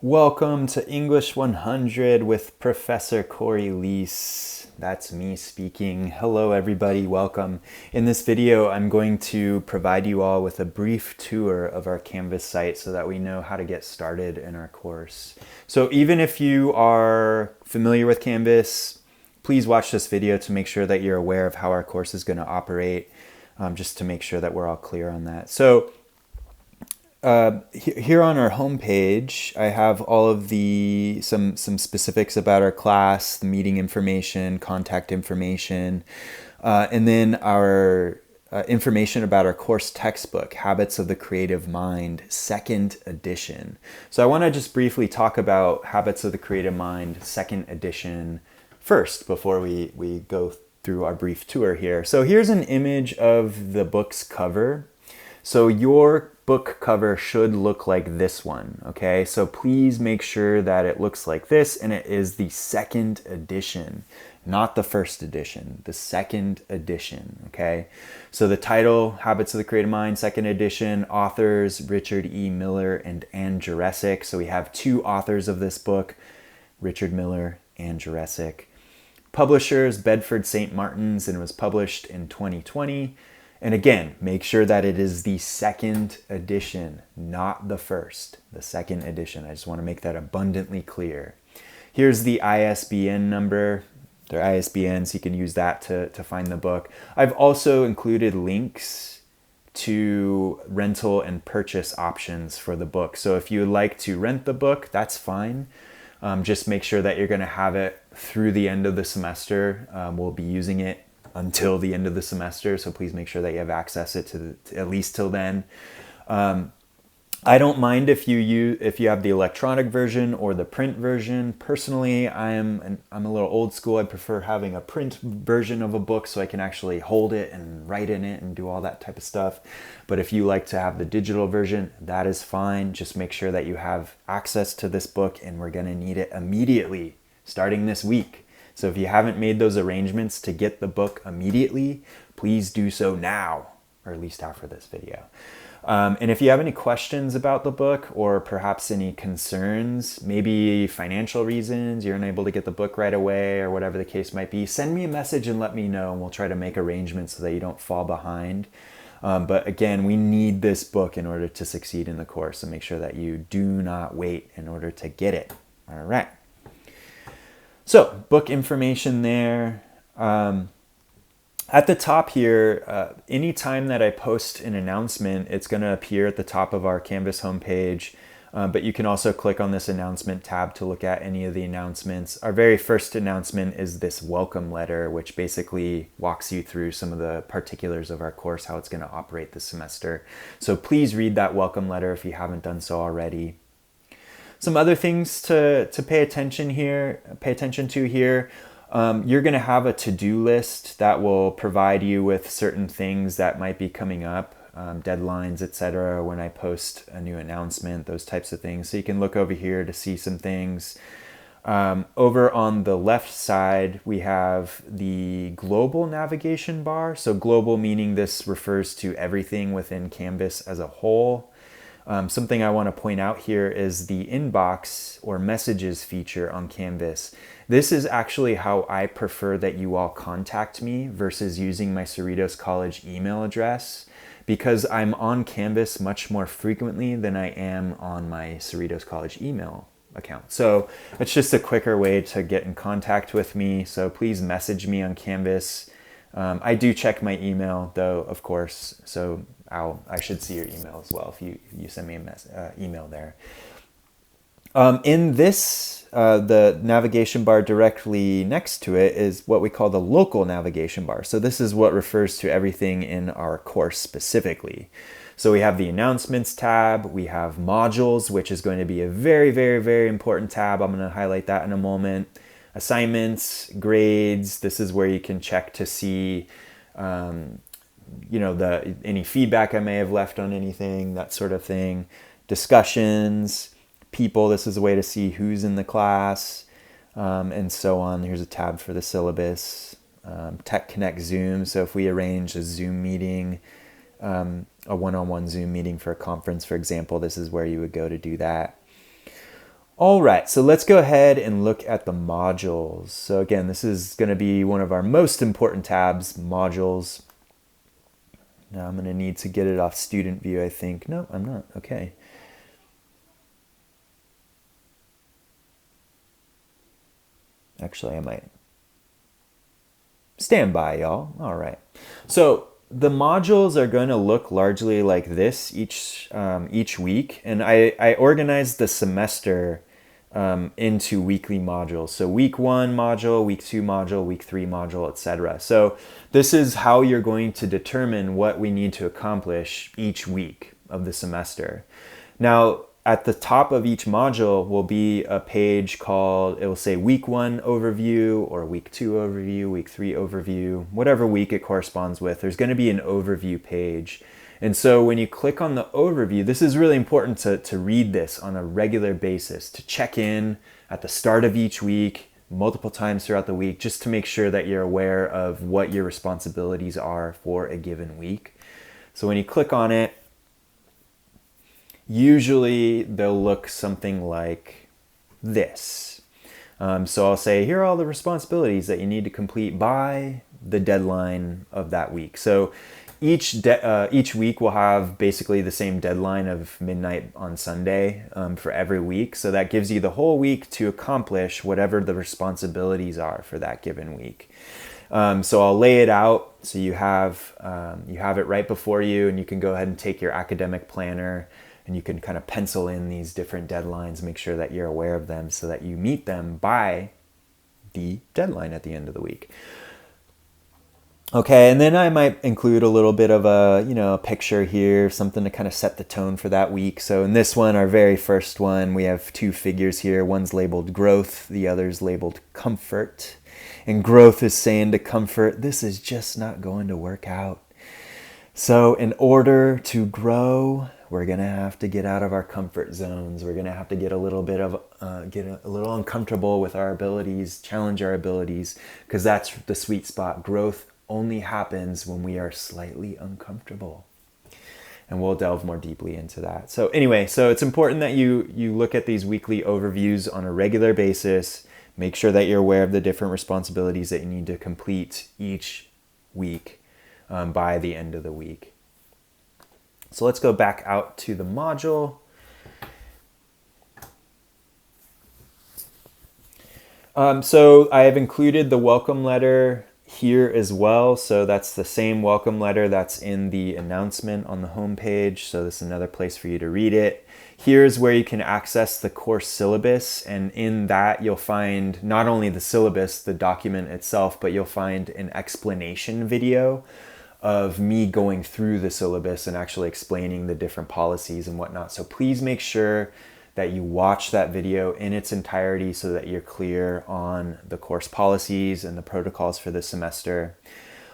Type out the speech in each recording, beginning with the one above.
Welcome to English 100 with Professor Corey Leis. That's me speaking. Hello everybody, welcome. In this video, I'm going to provide you all with a brief tour of our Canvas site so that we know how to get started in our course. So even if you are familiar with Canvas, please watch this video to make sure that you're aware of how our course is going to operate, just to make sure that we're all clear on that. So here on our homepage, I have all of some specifics about our class, the meeting information, contact information, and then our information about our course textbook, Habits of the Creative Mind, second edition. So I want to just briefly talk about Habits of the Creative Mind, second edition first before we go through our brief tour here. So here's an image of the book's cover. So your book cover should look like this one, okay? So please make sure that it looks like this, and it is the second edition, not the first edition, the second edition, okay? So the title, Habits of the Creative Mind, second edition, authors Richard E. Miller and Ann Jurecic. So we have two authors of this book, Richard Miller and Jurecic. Publishers, Bedford St. Martin's, and it was published in 2020. And again, make sure that it is the second edition, not the first, the second edition. I just want to make that abundantly clear. Here's the ISBN number, their ISBN, so you can use that to find the book. I've also included links to rental and purchase options for the book. So if you would like to rent the book, that's fine. Just make sure that you're going to have it through the end of the semester. We'll be using it until the end of the semester, so please make sure that you have access to at least till then. I don't mind if you have the electronic version or the print version. Personally, I'm a little old school. I prefer having a print version of a book so I can actually hold it and write in it and do all that type of stuff. But if you like to have the digital version, that is fine. Just make sure that you have access to this book, and we're going to need it immediately, starting this week. So if you haven't made those arrangements to get the book immediately, please do so now, or at least after this video. And if you have any questions about the book, or perhaps any concerns, maybe financial reasons, you're unable to get the book right away, or whatever the case might be, send me a message and let me know, and we'll try to make arrangements so that you don't fall behind. But again, we need this book in order to succeed in the course, so make sure that you do not wait in order to get it. All right. So, book information there. At the top here, anytime that I post an announcement, it's going to appear at the top of our Canvas homepage. But you can also click on this announcement tab to look at any of the announcements. Our very first announcement is this welcome letter, which basically walks you through some of the particulars of our course, how it's going to operate this semester. So please read that welcome letter if you haven't done so already. Some other things to pay attention to here. You're going to have a to-do list that will provide you with certain things that might be coming up, deadlines, etc. when I post a new announcement, those types of things. So you can look over here to see some things. Over on the left side, we have the global navigation bar. So global meaning this refers to everything within Canvas as a whole. Something I want to point out here is the inbox or messages feature on Canvas. This is actually how I prefer that you all contact me versus using my Cerritos College email address, because I'm on Canvas much more frequently than I am on my Cerritos College email account. So it's just a quicker way to get in contact with me. So please message me on Canvas. I do check my email though, of course. So I should see your email as well if you send me an email there. In this, the navigation bar directly next to it is what we call the local navigation bar. So this is what refers to everything in our course specifically. So we have the announcements tab, we have modules, which is going to be a very, very, very important tab. I'm going to highlight that in a moment. Assignments, grades, this is where you can check to see any feedback I may have left on anything, that sort of thing. Discussions, people, this is a way to see who's in the class, and so on. Here's a tab for the syllabus. Tech Connect Zoom, so if we arrange a Zoom meeting, a one-on-one Zoom meeting for a conference, for example, this is where you would go to do that. All right, so let's go ahead and look at the modules. So again, this is going to be one of our most important tabs, modules. Now I'm going to need to get it off student view, I think. No, I'm not. Okay. Actually, I might. Stand by, y'all. All right. So the modules are going to look largely like this each week, and I organized the semester into weekly modules. So week 1 module, week 2 module, week 3 module, etc. So this is how you're going to determine what we need to accomplish each week of the semester. Now, at the top of each module will be a page called, it will say week 1 overview or week 2 overview, week 3 overview, whatever week it corresponds with. There's going to be an overview page. And so when you click on the overview, this is really important to read this on a regular basis, to check in at the start of each week, multiple times throughout the week, just to make sure that you're aware of what your responsibilities are for a given week. So when you click on it, usually they'll look something like this. So I'll say, here are all the responsibilities that you need to complete by the deadline of that week. So each week will have basically the same deadline of midnight on Sunday for every week. So that gives you the whole week to accomplish whatever the responsibilities are for that given week. So I'll lay it out so you have it right before you, and you can go ahead and take your academic planner and you can kind of pencil in these different deadlines, make sure that you're aware of them so that you meet them by the deadline at the end of the week. Okay, and then I might include a little bit of a picture here, something to kind of set the tone for that week. So in this one, our very first one, we have 2 figures here. One's labeled growth, the other's labeled comfort. And growth is saying to comfort, this is just not going to work out. So in order to grow, we're going to have to get out of our comfort zones. We're going to have to get a little bit of, get a little uncomfortable with our abilities, challenge our abilities, because that's the sweet spot. Growth only happens when we are slightly uncomfortable. And we'll delve more deeply into that. So anyway, so it's important that you look at these weekly overviews on a regular basis. Make sure that you're aware of the different responsibilities that you need to complete each week by the end of the week. So let's go back out to the module. So I have included the welcome letter here as well. So that's the same welcome letter that's in the announcement on the homepage. So this is another place for you to read it. Here's where you can access the course syllabus. And in that, you'll find not only the syllabus, the document itself, but you'll find an explanation video of me going through the syllabus and actually explaining the different policies and whatnot. So please make sure that you watch that video in its entirety so that you're clear on the course policies and the protocols for the semester.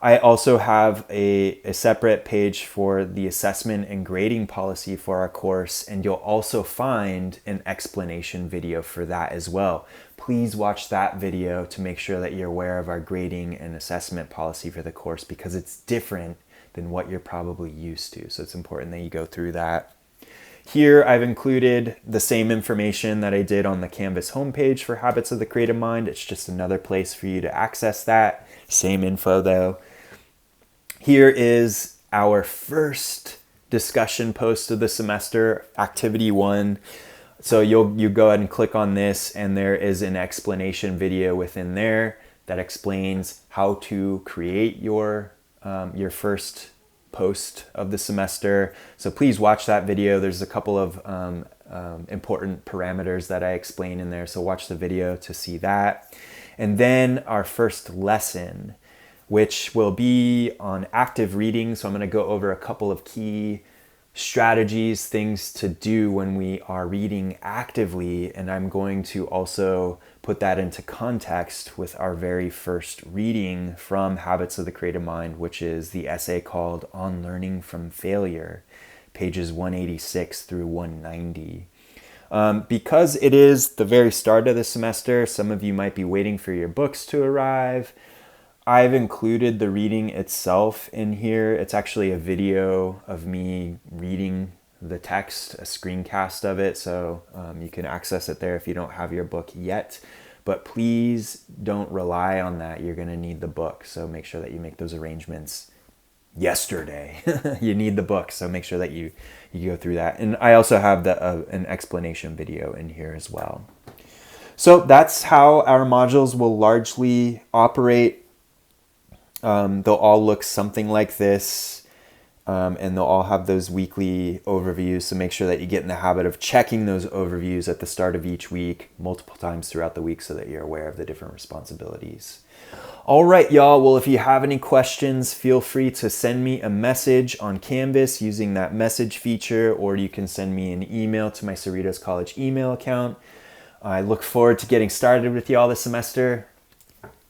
I also have a separate page for the assessment and grading policy for our course, and you'll also find an explanation video for that as well. Please watch that video to make sure that you're aware of our grading and assessment policy for the course, because it's different than what you're probably used to. So it's important that you go through that. Here I've included the same information that I did on the Canvas homepage for Habits of the Creative Mind. It's just another place for you to access that. Same info though. Here is our first discussion post of the semester, Activity 1. So you go ahead and click on this, and there is an explanation video within there that explains how to create your first post of the semester. So please watch that video. There's a couple of important parameters that I explain in there. So watch the video to see that. And then our first lesson, which will be on active reading. So I'm going to go over a couple of key strategies, things to do when we are reading actively. And I'm going to also put that into context with our very first reading from Habits of the Creative Mind, which is the essay called On Learning from Failure, pages 186 through 190. Because it is the very start of the semester, some of you might be waiting for your books to arrive. I've included the reading itself in here. It's actually a video of me reading the text, a screencast of it, so you can access it there if you don't have your book yet. But please don't rely on that. You're going to need the book, so make sure that you make those arrangements yesterday. You need the book, so make sure that you go through that. And I also have an explanation video in here as well. So that's how our modules will largely operate. They'll all look something like this. And they'll all have those weekly overviews. So make sure that you get in the habit of checking those overviews at the start of each week, multiple times throughout the week, so that you're aware of the different responsibilities. All right, y'all. Well, if you have any questions, feel free to send me a message on Canvas using that message feature, or you can send me an email to my Cerritos College email account. I look forward to getting started with y'all this semester.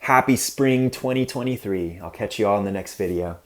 Happy spring 2023. I'll catch you all in the next video.